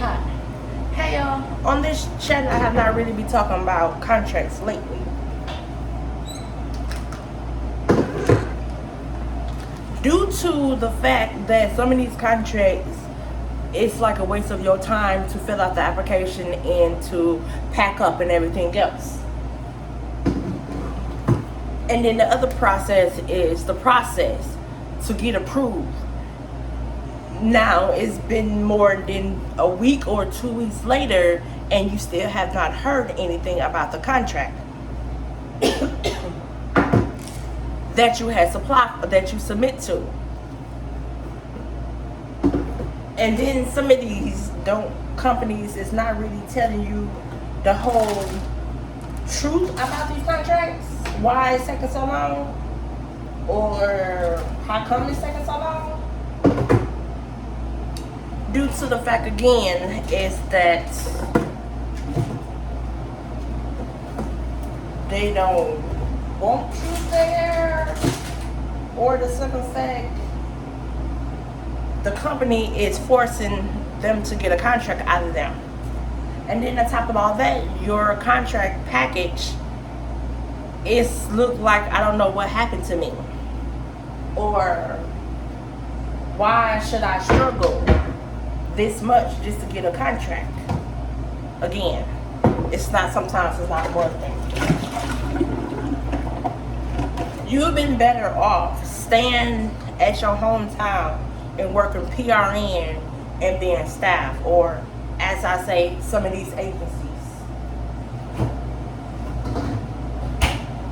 Hi. Hey y'all. On this channel, I have not really been talking about contracts lately. Due to the fact that some of these contracts, it's like a waste of your time to fill out the application and to pack up and everything else. And then the other process is the process to get approved. Now it's been more than a week or 2 weeks later and you still have not heard anything about the contract that you had supplied, that you submit to. And then some of these companies is not really telling you the whole truth about these contracts. Why it's taking so long, or how come it's taking so long? Due to the fact again is that they don't want you there, or the simple fact the company is forcing them to get a contract out of them. And then on top of all that, your contract package is look like I don't know what happened to me, or why should I struggle this much just to get a contract? Again, sometimes it's not worth it. You've been better off staying at your hometown and working PRN and being staff, or as I say, some of these agencies.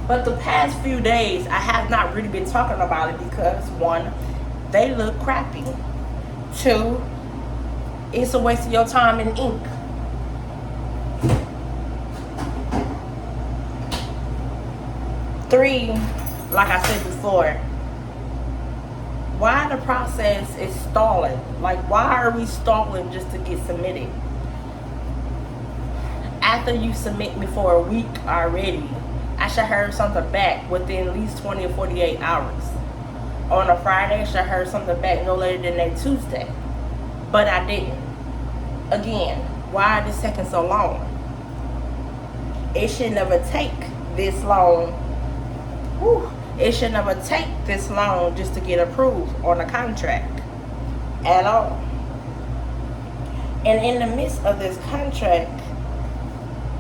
But the past few days, I have not really been talking about it because, one, they look crappy. Two, it's a waste of your time and ink. Three, like I said before, why the process is stalling. Like, why are we stalling just to get submitted? After you submit me for a week already, I should heard something back within at least 20 or 48 hours. On a Friday, I should heard something back no later than that Tuesday. But I didn't. Again, why is this taking so long? It should never take this long. It should never take this long just to get approved on a contract at all. And in the midst of this contract,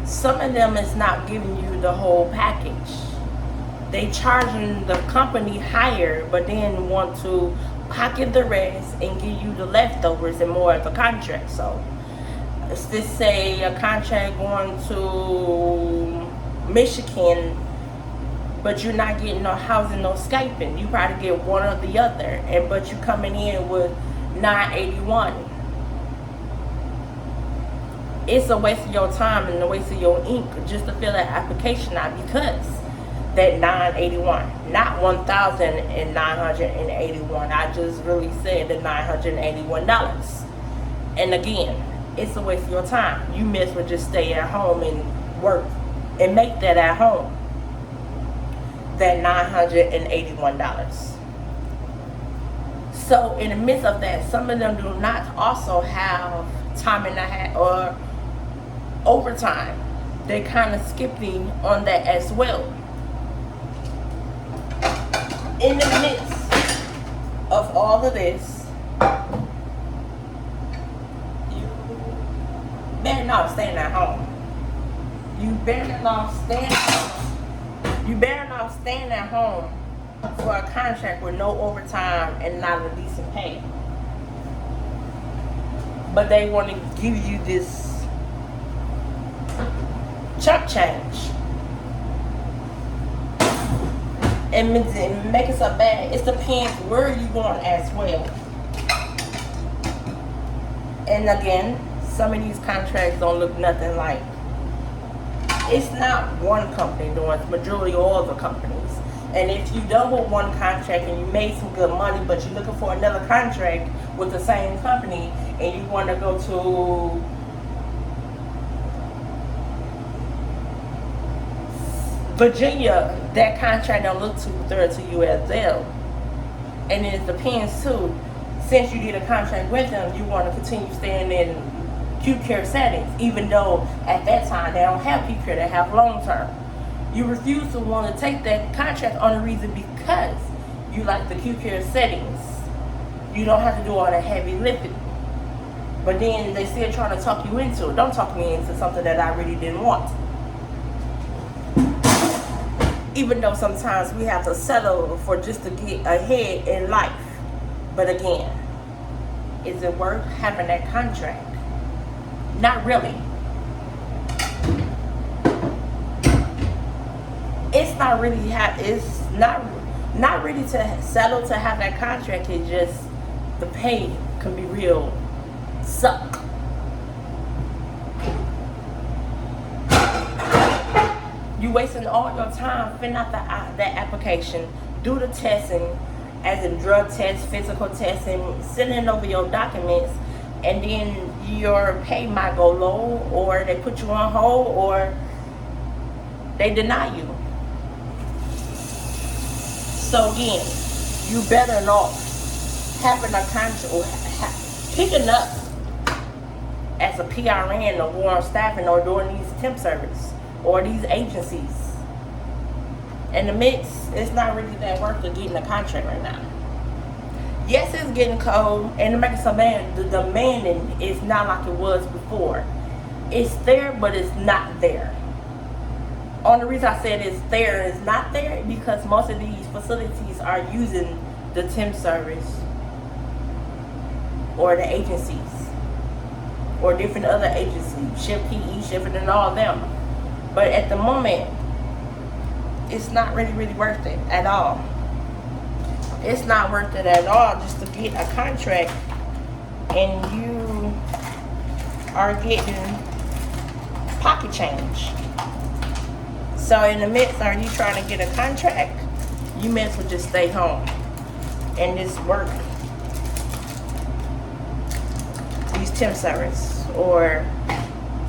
some of them is not giving you the whole package. They charging the company higher, but then want to pocket the rest and give you the leftovers and more of the contract. So let's just say a contract going to Michigan, but you're not getting no housing, no Skyping. You probably get one or the other, but you coming in with $981. It's a waste of your time and a waste of your ink just to fill that application out, because that $981, not $1,981. I just really said the $981. And again, it's a waste of your time. You may as well just stay at home and work and make that at home. That $981. So in the midst of that, some of them do not also have time and a half or overtime. They kind of skipping on that as well. In the midst of all of this, you better not stand at home. You better not stand at home for a contract with no overtime and not a decent pay. But they want to give you this chump change and make it so bad. It depends where you going as well. And again, some of these contracts don't look nothing like. It's not one company doing it, it's majority of all the companies. And if you done with one contract and you made some good money, but you're looking for another contract with the same company, and you want to go to Virginia, that contract don't look too thorough to you as well. And it depends too. Since you did a contract with them, you want to continue staying in Q-Care settings, even though at that time they don't have Q-Care, they have long-term. You refuse to want to take that contract on the reason because you like the Q-Care settings. You don't have to do all that heavy lifting. But then they still trying to talk you into it. Don't talk me into something that I really didn't want. Even though sometimes we have to settle for just to get ahead in life. But again, is it worth having that contract? Not really. It's not really it's not really to settle to have that contract. It's just the pay can be real suck. You wasting all your time filling out that application, do the testing, as in drug tests, physical testing, sending over your documents, and then your pay might go low, or they put you on hold, or they deny you. So again, you better off having a contract or picking up as a PRN or warm staffing or doing these temp service or these agencies. In the mix, it's not really that worth it getting a contract right now. Yes, it's getting cold, and the demanding is not like it was before. It's there, but it's not there. Only reason I said it's there and it's not there because most of these facilities are using the temp service or the agencies or different other agencies, Shift PE, Shift and all them. But at the moment, it's not really worth it at all. It's not worth it at all just to get a contract and you are getting pocket change. So in the midst, are you trying to get a contract? You may as well just stay home and just work these temp service or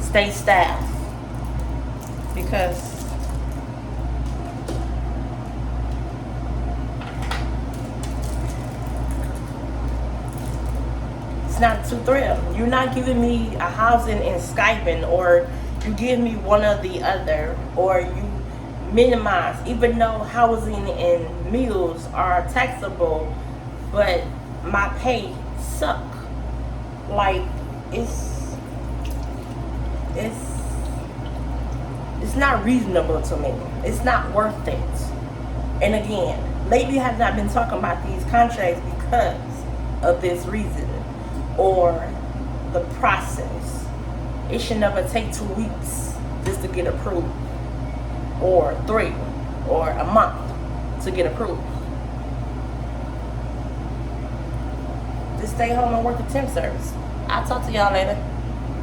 stay staff, because it's not too thrilling. You're not giving me a housing and Skyping, or you give me one or the other, or you minimize, even though housing and meals are taxable, but my pay suck. Like it's not reasonable to me. It's not worth it. And again, lately I have not been talking about these contracts because of this reason or the process. It should never take 2 weeks just to get approved, or 3, or a month to get approved. Just stay home and work the temp service. I'll talk to y'all later.